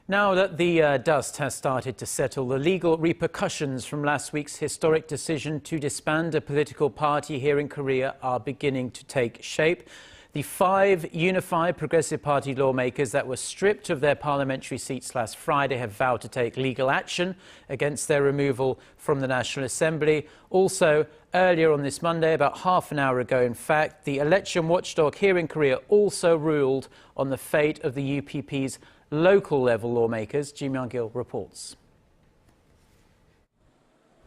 Now that the dust has started to settle, the legal repercussions from last week's historic decision to disband a political party here in Korea are beginning to take shape. The 5 unified Progressive Party lawmakers that were stripped of their parliamentary seats last Friday have vowed to take legal action against their removal from the National Assembly. Also, earlier on this Monday, about half an hour ago, in fact, the election watchdog here in Korea also ruled on the fate of the UPP's local-level lawmakers. Myung-kil reports.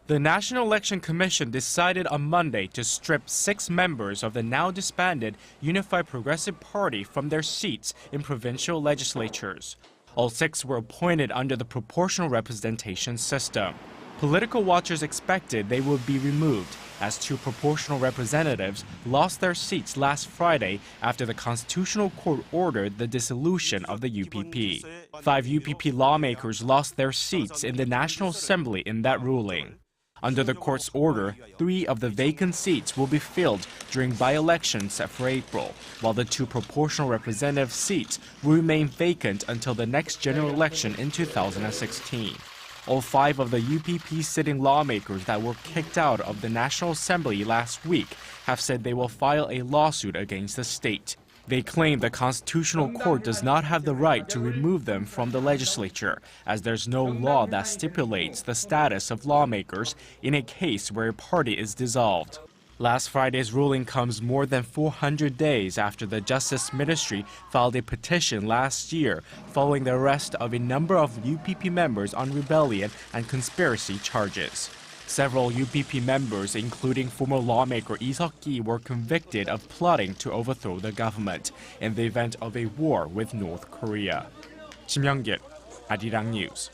The National Election Commission decided on Monday to strip 6 members of the now-disbanded Unified Progressive Party from their seats in provincial legislatures. All 6 were appointed under the proportional representation system. Political watchers expected they would be removed, as 2 proportional representatives lost their seats last Friday after the Constitutional Court ordered the dissolution of the UPP. 5 UPP lawmakers lost their seats in the National Assembly in that ruling. Under the court's order, 3 of the vacant seats will be filled during by-elections set for April, while the 2 proportional representative seats will remain vacant until the next general election in 2016. All 5 of the UPP sitting lawmakers that were kicked out of the National Assembly last week have said they will file a lawsuit against the state. They claim the Constitutional Court does not have the right to remove them from the legislature, as there's no law that stipulates the status of lawmakers in a case where a party is dissolved. Last Friday's ruling comes more than 400 days after the Justice Ministry filed a petition last year following the arrest of a number of UPP members on rebellion and conspiracy charges. Several UPP members, including former lawmaker Lee Seok-gi, were convicted of plotting to overthrow the government in the event of a war with North Korea. Myung-kil, Arirang News.